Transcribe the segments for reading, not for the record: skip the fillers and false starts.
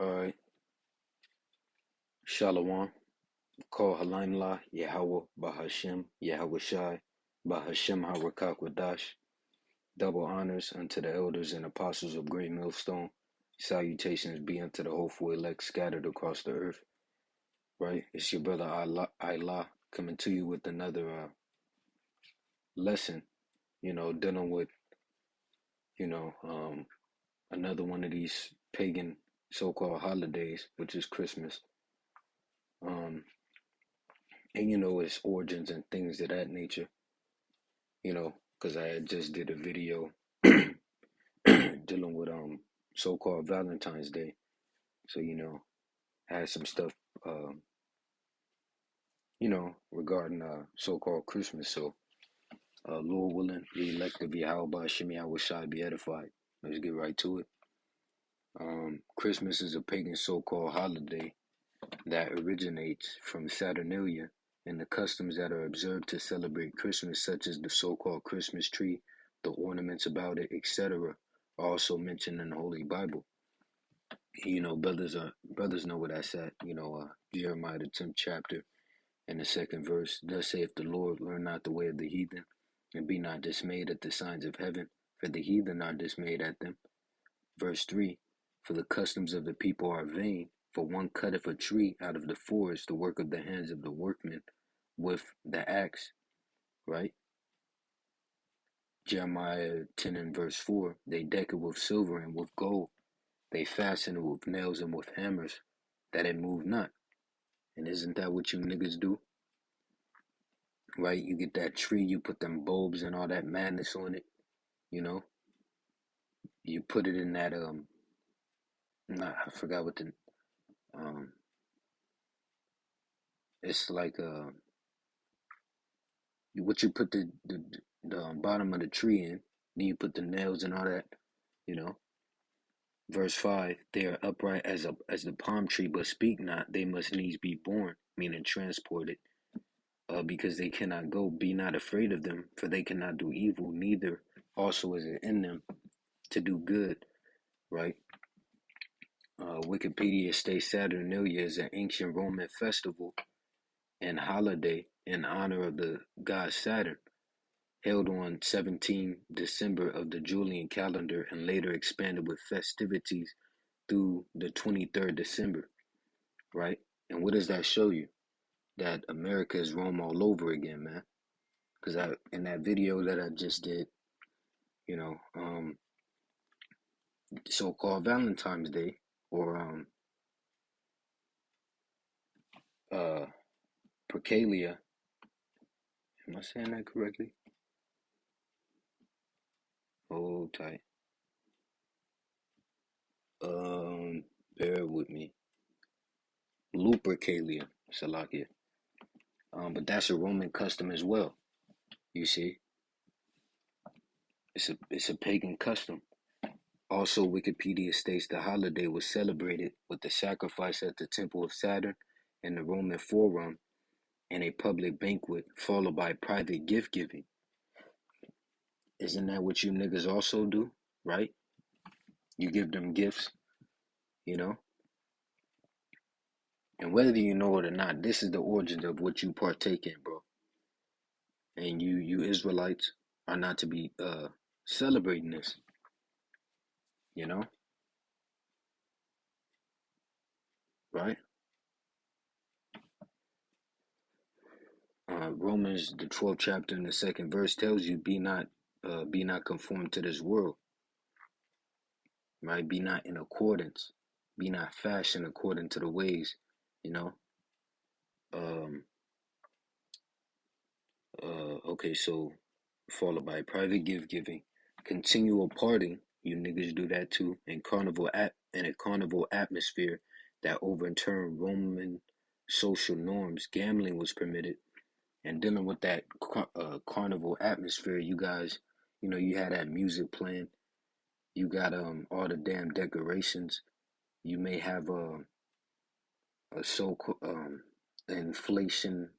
All right. Shalom. Call Halimlah, Yahweh, Bahashem, Yahweh Shai, Bahashem Harakakwadash. Double honors unto the elders and apostles of Great Millstone. Salutations be unto the hopeful elect scattered across the earth. Right? It's your brother Allah coming to you with another lesson, dealing with, you know, um, another one of these pagan so-called holidays, which is Christmas. And its origins and things of that nature, because I had just did a video dealing with so-called Valentine's Day. So, I had some stuff regarding so-called Christmas. So, Lord willing, the elect of Yahweh Shemi Shai be edified. Let's get right to it. Christmas is a pagan so-called holiday that originates from Saturnalia and the customs that are observed to celebrate Christmas, such as the so-called Christmas tree, the ornaments about it, etc., are also mentioned in the Holy Bible. Brothers know where that's at. Jeremiah the 10th chapter and the 2nd verse. Thus saith the Lord, learn not the way of the heathen, and be not dismayed at the signs of heaven, for the heathen are dismayed at them. Verse 3, for the customs of the people are vain, for one cutteth a tree out of the forest, the work of the hands of the workmen, with the axe, right? Jeremiah 10 and verse 4, they deck it with silver and with gold, they fasten it with nails and with hammers, that it move not. And isn't that what you niggas do? Right? You get that tree, you put them bulbs and all that madness on it, you put it in that, I forgot what the, it's like, what you put the bottom of the tree in, then you put the nails and all that, you know. Verse 5, they are upright as the palm tree, but speak not, they must needs be born, meaning transported, because they cannot go. Be not afraid of them, for they cannot do evil, neither also is it in them to do good, right? Wikipedia states Saturnalia is an ancient Roman festival and holiday in honor of the god Saturn, held on 17 December of the Julian calendar and later expanded with festivities through the 23rd December, right? And what does that show you? That America is Rome all over again, man. Because in that video that I just did, so-called Valentine's Day, or Percalia, am I saying that correctly? Hold tight. Bear with me. Lupercalia, Salakia. But that's a Roman custom as well. You see, it's a pagan custom. Also, Wikipedia states the holiday was celebrated with the sacrifice at the Temple of Saturn and the Roman Forum and a public banquet, followed by private gift giving. Isn't that what you niggas also do, right? You give them gifts, And whether you know it or not, this is the origin of what you partake in, bro. And you Israelites are not to be celebrating this, right? Romans the 12th chapter and the 2nd verse tells you, be not conformed to this world, right? Be not in accordance, be not fashioned according to the ways, um okay, so followed by private gift giving, continual partying, you niggas do that too, and a carnival atmosphere that overturned Roman social norms. Gambling was permitted, and dealing with that carnival atmosphere, you guys, you had that music playing, you got all the damn decorations, you may have a inflation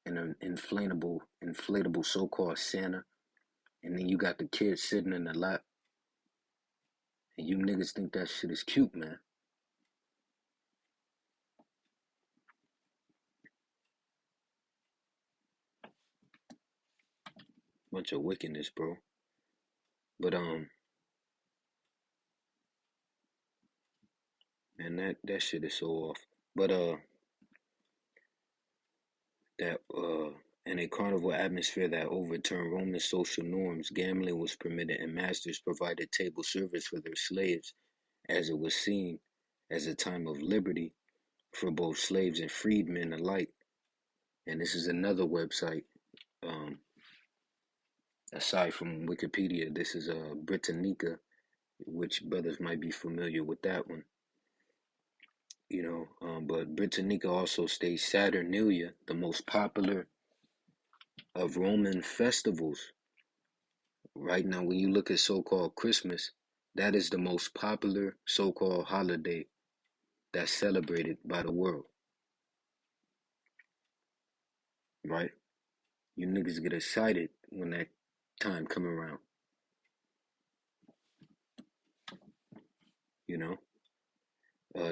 and an inflatable so-called Santa, and then you got the kids sitting in the lap, and you niggas think that shit is cute, man. Bunch of wickedness, bro. But man, that shit is so off. But that in a carnival atmosphere that overturned Roman social norms, gambling was permitted and masters provided table service for their slaves, as it was seen as a time of liberty for both slaves and freedmen alike. And this is another website, um, aside from Wikipedia. This is Britannica, which brothers might be familiar with that one. But Britannica also states Saturnalia, the most popular of Roman festivals. Right now, when you look at so-called Christmas, that is the most popular so-called holiday that's celebrated by the world, right? You niggas get excited when that time come around, you know?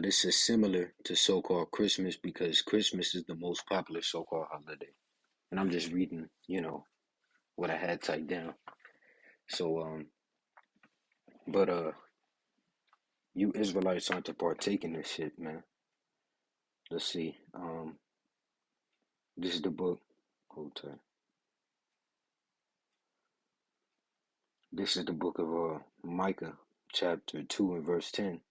This is similar to so-called Christmas because Christmas is the most popular so-called holiday. And I'm just reading, what I had typed down. So, but you Israelites aren't to partake in this shit, man. Let's see. This is the book. Hold tight. This is the book of Micah, chapter 2 and verse 10.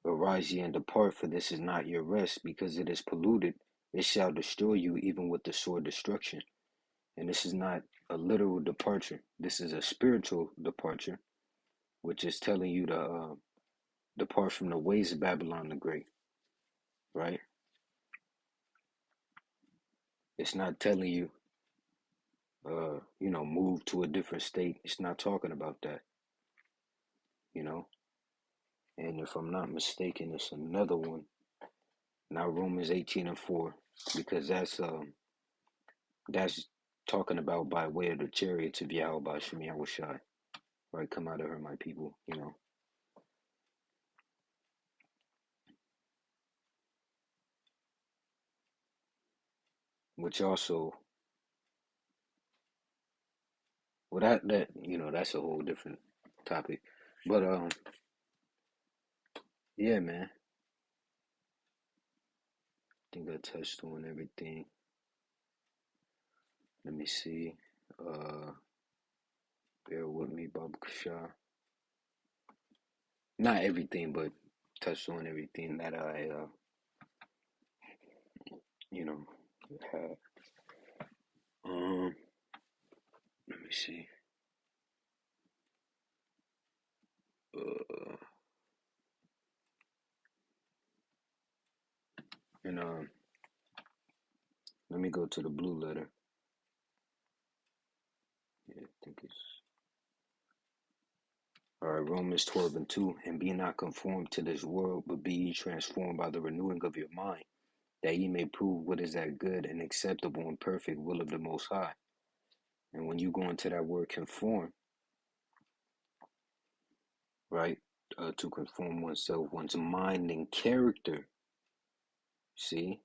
Arise ye and depart, for this is not your rest, because it is polluted. It shall destroy you even with the sword destruction. And this is not a literal departure. This is a spiritual departure, which is telling you to depart from the ways of Babylon the Great, right? It's not telling you, move to a different state. It's not talking about that, you know. And if I'm not mistaken, it's another one. Now Romans 18 and 4, because that's talking about by way of the chariots of Yahweh by Shem Yahushai. Right, come out of her, my people, Which also, well, that's a whole different topic. But yeah, man. I think I touched on everything. Let me see. Bear with me, Baba Kasha. Not everything, but touched on everything that I had. Let me see. Uh, and let me go to the blue letter. Yeah, I think it's all right. Romans 12 and 2. And be not conformed to this world, but be ye transformed by the renewing of your mind, that ye may prove what is that good and acceptable and perfect will of the Most High. And when you go into that word conform, right, to conform oneself, one's mind and character, see,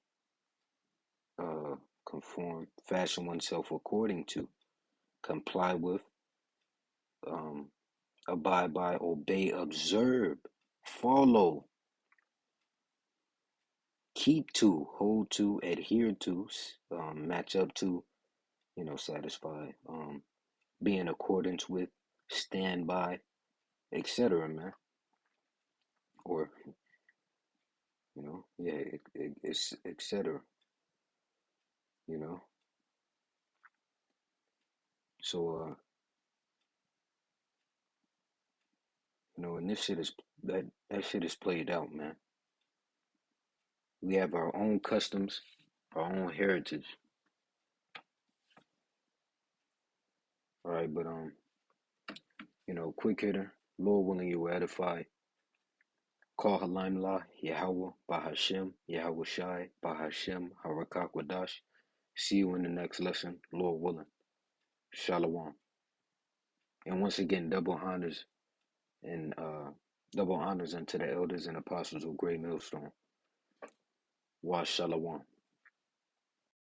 uh, conform, fashion oneself according to, comply with, um, abide by, obey, observe, follow, keep to, hold to, adhere to, match up to, satisfy, be in accordance with, stand by, etc., man. Or, yeah, it's etc., you know. So, and this shit is that shit is played out, man. We have our own customs, our own heritage. All right, but quick hitter. Lord willing, you will edify. Call Halimlah, Yahweh, Bahashem, Yahweh Shai, Bahashem, Harakak Wadash. See you in the next lesson, Lord willing. Shalom. And once again, double honors unto the elders and apostles of Great Millstone. Wa Shalom.